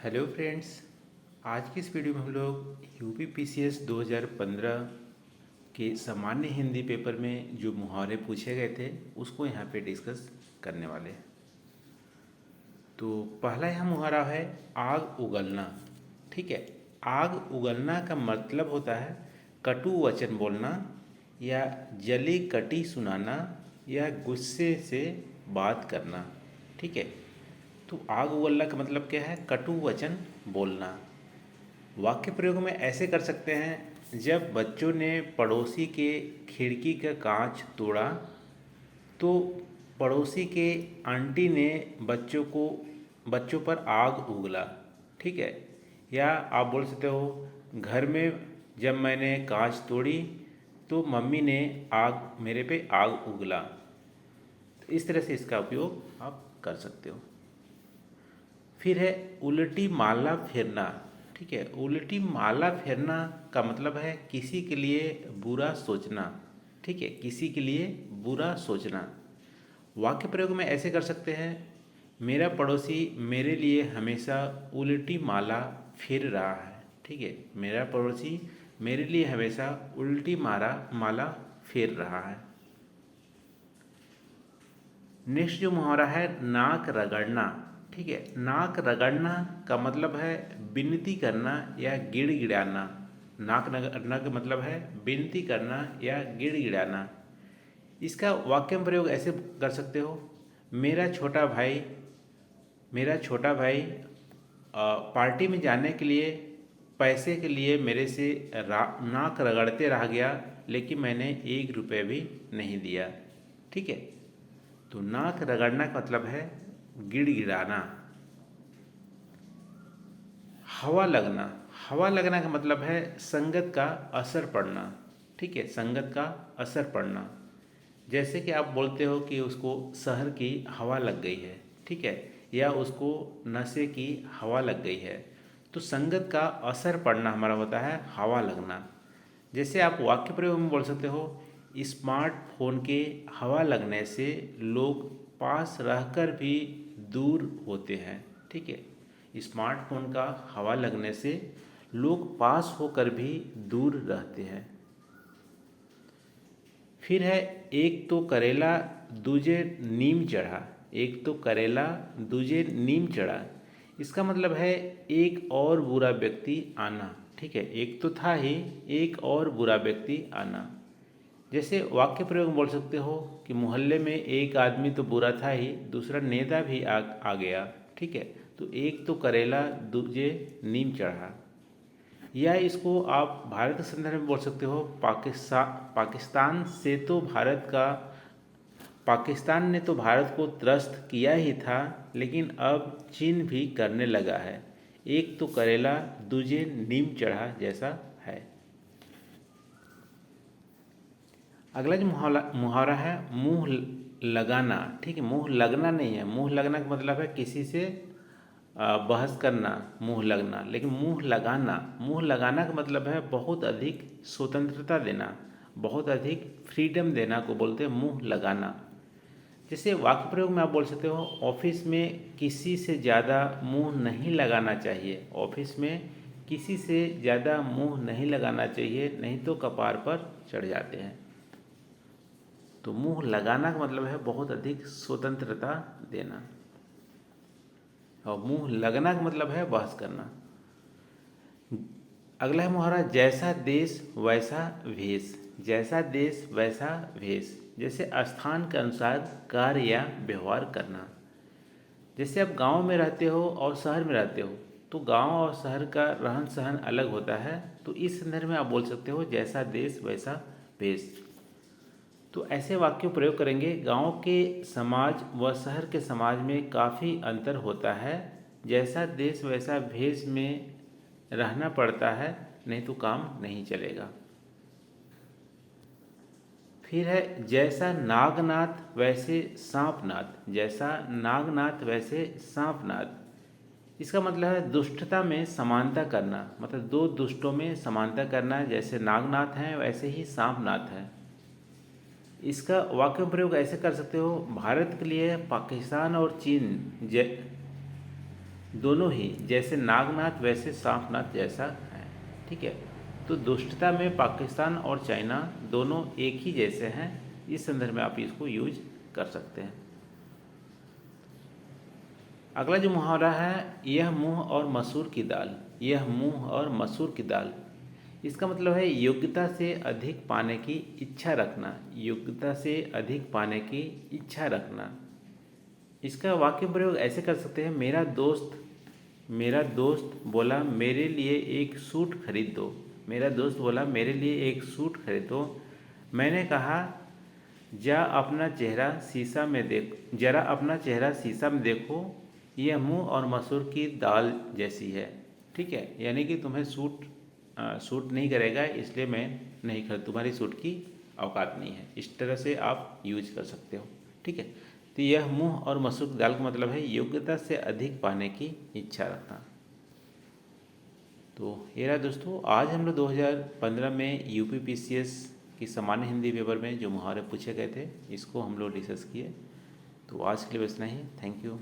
Hello friends. आज की इस वीडियो में हम लोग यूपी पीसीएस 2015 के सामान्य हिंदी पेपर में जो मुहावरे पूछे गए थे उसको यहाँ पे डिस्कस करने वाले हैं। तो पहला यह मुहावरा है आग उगलना। ठीक है, आग उगलना का मतलब होता है कटु वचन बोलना या जली कटी सुनाना या गुस्से से बात करना। ठीक है, तो आग उगलना का मतलब क्या है? कटु वचन बोलना। वाक्य प्रयोग में ऐसे कर सकते हैं, जब बच्चों ने पड़ोसी के खिड़की का कांच तोड़ा तो पड़ोसी के आंटी ने बच्चों पर आग उगला। ठीक है, या आप बोल सकते हो घर में जब मैंने कांच तोड़ी तो मम्मी ने मेरे पे आग उगला। तो इस तरह से इसका उपयोग आप कर सकते हो। फिर है उल्टी माला फेरना। ठीक है, उल्टी माला फेरना का मतलब है किसी के लिए बुरा सोचना। ठीक है, किसी के लिए बुरा सोचना। वाक्य प्रयोग में ऐसे कर सकते हैं, मेरा पड़ोसी मेरे लिए हमेशा उल्टी माला फेर रहा है। ठीक है, मेरा पड़ोसी मेरे लिए हमेशा उल्टी माला फेर रहा है। नेक्स्ट जो मुहावरा है नाक रगड़ना। ठीक है, नाक रगड़ना का मतलब है विनती करना या गिड़गिड़ाना। नाक रगड़ना का मतलब है विनती करना या गिड़गिड़ाना। इसका वाक्य में प्रयोग ऐसे कर सकते हो, मेरा छोटा भाई पार्टी में जाने के लिए पैसे के लिए मेरे से नाक रगड़ते रह गया, लेकिन मैंने 1 रुपये भी नहीं दिया। ठीक है, तो नाक रगड़ना का मतलब है गिड़गिड़ाना। हवा लगना का मतलब है संगत का असर पड़ना। ठीक है, संगत का असर पड़ना। जैसे कि आप बोलते हो कि उसको शहर की हवा लग गई है। ठीक है, या उसको नशे की हवा लग गई है। तो संगत का असर पड़ना हमारा होता है हवा लगना। जैसे आप वाक्य प्रयोग में बोल सकते हो, स्मार्टफोन के हवा लगने से लोग पास रहकर भी दूर होते हैं। ठीक है, स्मार्टफोन का हवा लगने से लोग पास होकर भी दूर रहते हैं। फिर है एक तो करेला दूजे नीम चढ़ा। एक तो करेला दूजे नीम चढ़ा। इसका मतलब है एक और बुरा व्यक्ति आना। ठीक है, एक तो था ही, एक और बुरा व्यक्ति आना। जैसे वाक्य प्रयोग में बोल सकते हो कि मोहल्ले में एक आदमी तो बुरा था ही, दूसरा नेता भी आ गया। ठीक है, तो एक तो करेला दूजे नीम चढ़ा। या इसको आप भारत के संदर्भ में बोल सकते हो, पाकिस्तान ने तो भारत को त्रस्त किया ही था, लेकिन अब चीन भी करने लगा है। एक तो करेला दूजे नीम चढ़ा जैसा है। अगला जो मुहावरा है मुंह लगाना। ठीक है, मुंह लगना नहीं है। मुंह लगना का मतलब है किसी से बहस करना, मुंह लगना। लेकिन मुंह लगाना का मतलब है बहुत अधिक स्वतंत्रता देना, बहुत अधिक फ्रीडम देना को बोलते हैं मुंह लगाना। जैसे वाक्य प्रयोग में आप बोल सकते हो, ऑफिस में किसी से ज़्यादा मुंह नहीं लगाना चाहिए। ऑफिस में किसी से ज़्यादा मुंह नहीं लगाना चाहिए, नहीं तो कपार पर चढ़ जाते हैं। तो मुंह लगाना का मतलब है बहुत अधिक स्वतंत्रता देना, और मुंह लगना का मतलब है बहस करना। अगला है मुहावरा जैसा देश वैसा भेष। जैसा देश वैसा भेष, जैसे स्थान के अनुसार कार्य या व्यवहार करना। जैसे आप गांव में रहते हो और शहर में रहते हो, तो गांव और शहर का रहन सहन अलग होता है। तो इस संदर्भ में आप बोल सकते हो जैसा देश वैसा भेष। तो ऐसे वाक्यों प्रयोग करेंगे, गांव के समाज व शहर के समाज में काफ़ी अंतर होता है। जैसा देश वैसा भेष में रहना पड़ता है, नहीं तो काम नहीं चलेगा। फिर है जैसा नागनाथ वैसे सांपनाथ। जैसा नागनाथ वैसे सांपनाथ। इसका मतलब है दुष्टता में समानता करना, मतलब दो दुष्टों में समानता करना। जैसे नागनाथ हैं वैसे ही सांपनाथ है। इसका वाक्य प्रयोग ऐसे कर सकते हो, भारत के लिए पाकिस्तान और चीन दोनों ही जैसे नागनाथ वैसे सांपनाथ जैसा है। ठीक है, तो दुष्टता में पाकिस्तान और चाइना दोनों एक ही जैसे हैं। इस संदर्भ में आप इसको यूज कर सकते हैं। अगला जो मुहावरा है, यह मुंह और मसूर की दाल। यह मुंह और मसूर की दाल, इसका मतलब है योग्यता से अधिक पाने की इच्छा रखना। योग्यता से अधिक पाने की इच्छा रखना। इसका वाक्य प्रयोग ऐसे कर सकते हैं, मेरा दोस्त बोला मेरे लिए एक सूट खरीद दो। मेरा दोस्त बोला मेरे लिए एक सूट खरीद दो। मैंने कहा जरा अपना चेहरा शीशा में देखो, यह मुंह और मसूर की दाल जैसी है। ठीक है, यानी कि तुम्हें सूट नहीं करेगा, इसलिए मैं नहीं खरीद, तुम्हारी सूट की औकात नहीं है। इस तरह से आप यूज कर सकते हो। ठीक है, तो यह मुंह और मसूर की दाल का मतलब है योग्यता से अधिक पाने की इच्छा रखना। तो ये रहा दोस्तों, आज हम लोग 2015 में यूपीपीसीएस की सामान्य हिंदी पेपर में जो मुहावरे पूछे गए थे, इसको हम लोग डिस्कस किए। तो आज के लिए बस इतना ही। Thank you.